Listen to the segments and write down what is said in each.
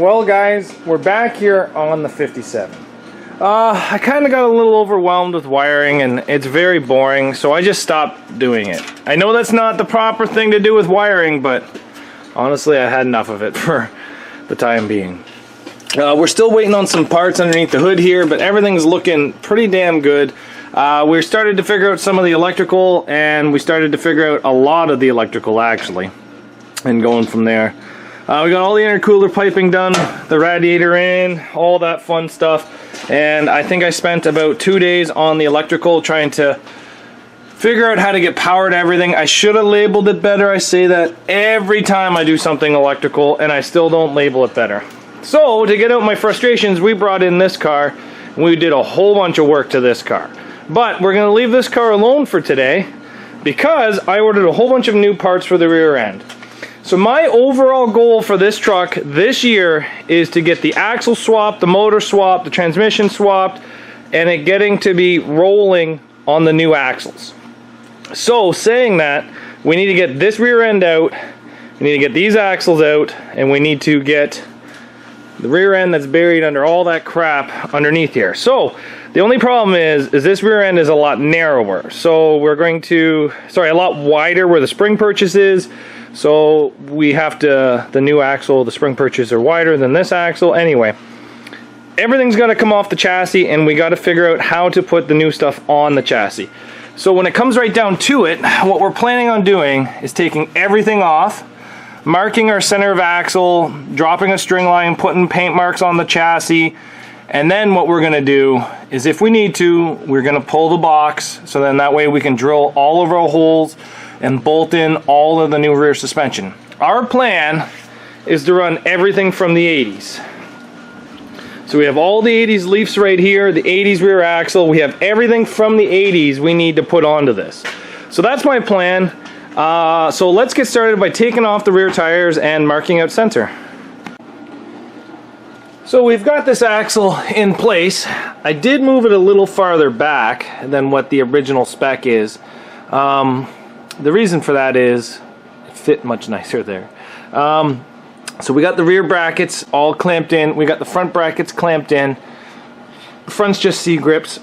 Well guys, we're back here on the 57. I kind of got a little overwhelmed with wiring and it's very boring, so I just stopped doing it. I know that's not the proper thing to do with wiring, but honestly I had enough of it for the time being. We're still waiting on some parts underneath the hood here, but everything's looking pretty damn good. We started to figure out some of the electrical, and we started to figure out a lot of the electrical actually, and going from there. We got all the intercooler piping done, the radiator in, all that fun stuff, and I think I spent about 2 days on the electrical trying to figure out how to get power to everything. I should have labeled it better. I say that every time I do something electrical, and I still don't label it better. So to get out my frustrations, we brought in this car, and we did a whole bunch of work to this car. But we're going to leave this car alone for today because I ordered a whole bunch of new parts for the rear end. So my overall goal for this truck this year is to get the axle swapped, the motor swapped, the transmission swapped, and it getting to be rolling on the new axles. So saying that, we need to get this rear end out, we need to get these axles out, and we need to get the rear end that's buried under all that crap underneath here. So the only problem is this rear end is a lot narrower. So we're going to, a lot wider where the spring purchase is. So we have to, the new axle, the spring purchase are wider than this axle. Anyway, everything's got to come off the chassis, and we got to figure out how to put the new stuff on the chassis. So when it comes right down to it, what we're planning on doing is taking everything off, marking our center of axle, dropping a string line, putting paint marks on the chassis, and then what we're going to do is, if we need to, we're going to pull the box, so then that way we can drill all of our holes and bolt in all of the new rear suspension. Our plan is to run everything from the 80s. So we have all the 80s leafs right here, the 80s rear axle, we have everything from the 80s we need to put onto this. So that's my plan. So let's get started by taking off the rear tires and marking out center. So we've got this axle in place. I did move it a little farther back than what the original spec is. The reason for that is it fit much nicer there. So we got the rear brackets all clamped in. We got the front brackets clamped in. The front's just C-grips.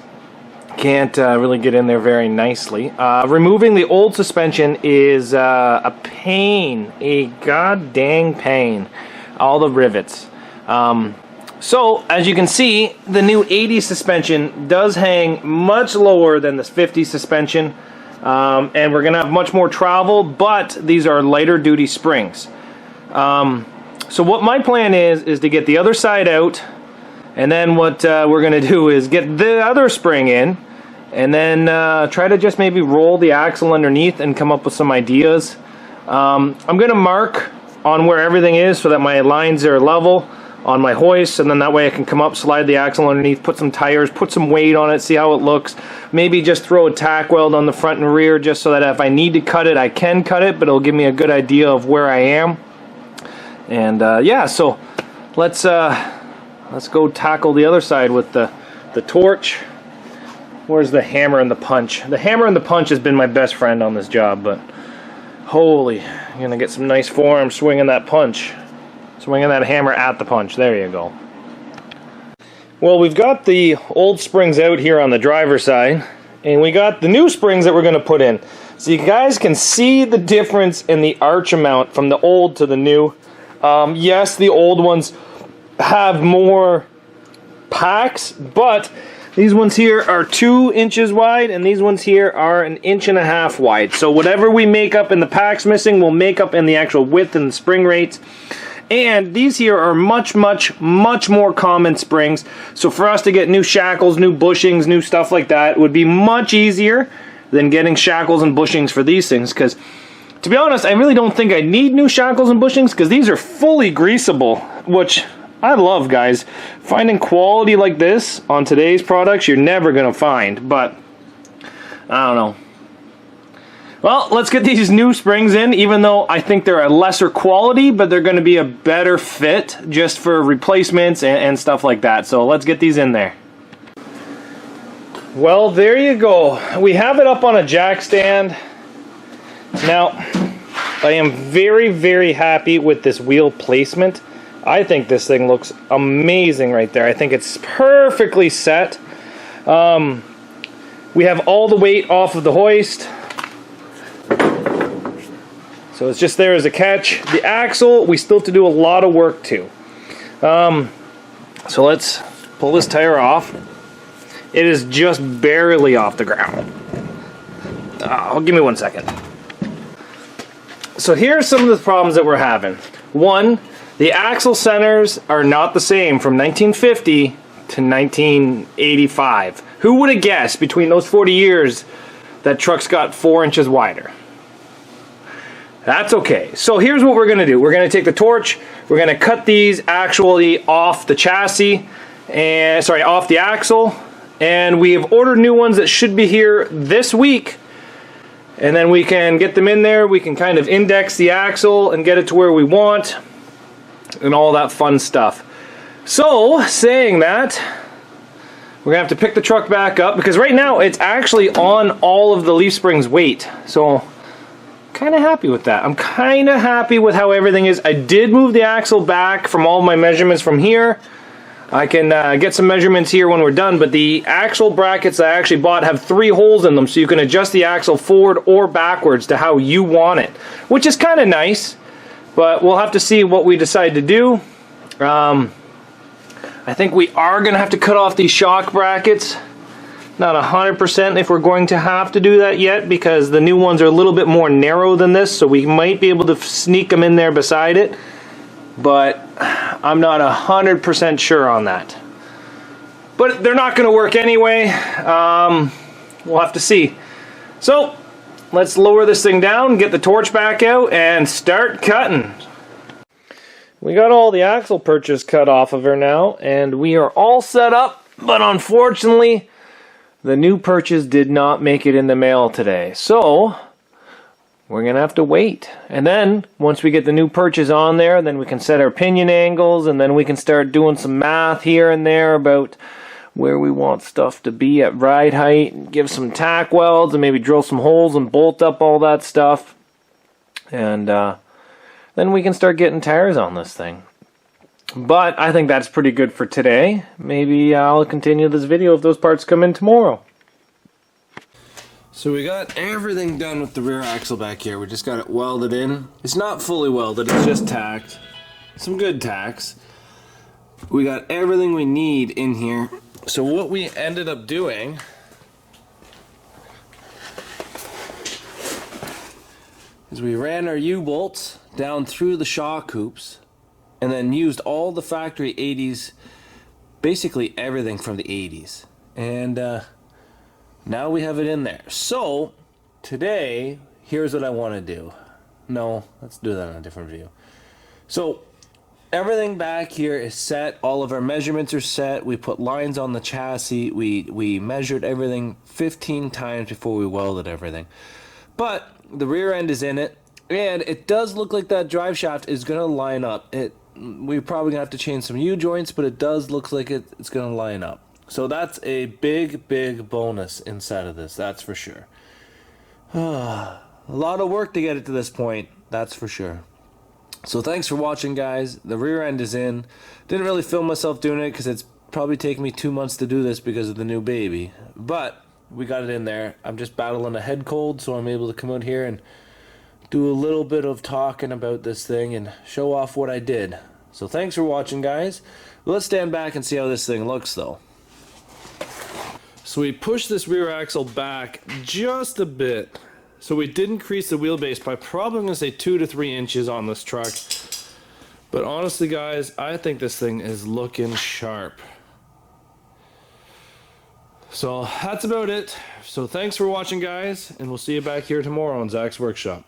Can't really get in there very nicely. Removing the old suspension is a pain, a god dang pain. All the rivets. So as you can see, the new 80 suspension does hang much lower than this 50 suspension, and we're gonna have much more travel, but these are lighter duty springs. So what my plan is to get the other side out, and then what we're gonna do is get the other spring in, and then try to just maybe roll the axle underneath and come up with some ideas. I'm gonna mark on where everything is so that my lines are level on my hoist, and then that way I can come up, slide the axle underneath, put some tires, put some weight on it, see how it looks. Maybe just throw a tack weld on the front and rear just so that if I need to cut it, I can cut it, but it'll give me a good idea of where I am. And yeah, so let's go tackle the other side with the torch. Where's the hammer and the punch? The hammer and the punch has been my best friend on this job, but holy, I'm gonna get some nice form swinging that punch. Swinging that hammer at the punch. There you go. Well, we've got the old springs out here on the driver's side, and we got the new springs that we're going to put in. So you guys can see the difference in the arch amount from the old to the new. Yes, the old ones have more packs, but these ones here are 2 inches wide, and these ones here are 1.5 inches wide. So whatever we make up in the packs missing, we'll make up in the actual width and the spring rates. And these here are much more common springs. So for us to get new shackles, new bushings, new stuff like that would be much easier than getting shackles and bushings for these things. Because to be honest, I really don't think I need new shackles and bushings because these are fully greasable, which I love, guys. Finding quality like this on today's products, you're never going to find. But I don't know. Well, let's get these new springs in, even though I think they're a lesser quality, but they're going to be a better fit just for replacements and stuff like that. So let's get these in there. Well, there you go. We have it up on a jack stand. Now, I am very happy with this wheel placement. I think this thing looks amazing right there. I think it's perfectly set. We have all the weight off of the hoist. So it's just there as a catch. The axle, we still have to do a lot of work to. So let's pull this tire off. It is just barely off the ground. Give me 1 second. So here's some of the problems that we're having. One, the axle centers are not the same from 1950 to 1985. Who would have guessed between those 40 years that trucks got 4 inches wider? That's okay. So here's what we're going to do. We're going to take the torch. We're going to cut these actually off the chassis, and off the axle. And we have ordered new ones that should be here this week. And then we can get them in there. We can kind of index the axle and get it to where we want, and all that fun stuff. So, saying that, we're going to have to pick the truck back up, because right now it's actually on all of the leaf springs weight. So, kind of happy with that. I'm kind of happy with how everything is. I did move the axle back from all of my measurements from here. I can get some measurements here when we're done, but the axle brackets that I actually bought have 3 holes in them, so you can adjust the axle forward or backwards to how you want it, which is kind of nice, but we'll have to see what we decide to do. I think we are going to have to cut off these shock brackets. Not 100% if we're going to have to do that yet, because the new ones are a little bit more narrow than this, so we might be able to sneak them in there beside it, but I'm not 100% sure on that. But they're not going to work anyway. We'll have to see. So let's lower this thing down, get the torch back out, and start cutting. We got all the axle perches cut off of her now, and we are all set up, but unfortunately the new perches did not make it in the mail today. So we're going to have to wait. And then, once we get the new perches on there, then we can set our pinion angles, and then we can start doing some math here and there about where we want stuff to be at ride height, and give some tack welds, and maybe drill some holes and bolt up all that stuff. And then we can start getting tires on this thing. But I think that's pretty good for today. Maybe I'll continue this video if those parts come in tomorrow. So we got everything done with the rear axle back here. We just got it welded in. It's not fully welded, it's just tacked. Some good tacks. We got everything we need in here. So what we ended up doing is we ran our U-bolts down through the shock hoops, and then used all the factory 80s, basically everything from the 80s. And now we have it in there. So today, here's what I want to do. No, let's do that on a different video. So everything back here is set. All of our measurements are set. We put lines on the chassis. We measured everything 15 times before we welded everything. But the rear end is in it, and it does look like that drive shaft is going to line up. We're probably going to have to change some U-joints, but it does look like it's going to line up. So that's a big, big bonus inside of this, that's for sure. A lot of work to get it to this point, that's for sure. So thanks for watching, guys. The rear end is in. Didn't really film myself doing it because it's probably taken me 2 months to do this because of the new baby. But we got it in there. I'm just battling a head cold, so I'm able to come out here and do a little bit of talking about this thing and show off what I did. So thanks for watching, guys. Let's stand back and see how this thing looks, though. So we pushed this rear axle back just a bit. So we did increase the wheelbase by probably, I'm going to say 2 to 3 inches on this truck. But honestly, guys, I think this thing is looking sharp. So that's about it. So thanks for watching, guys, and we'll see you back here tomorrow on Zach's Workshop.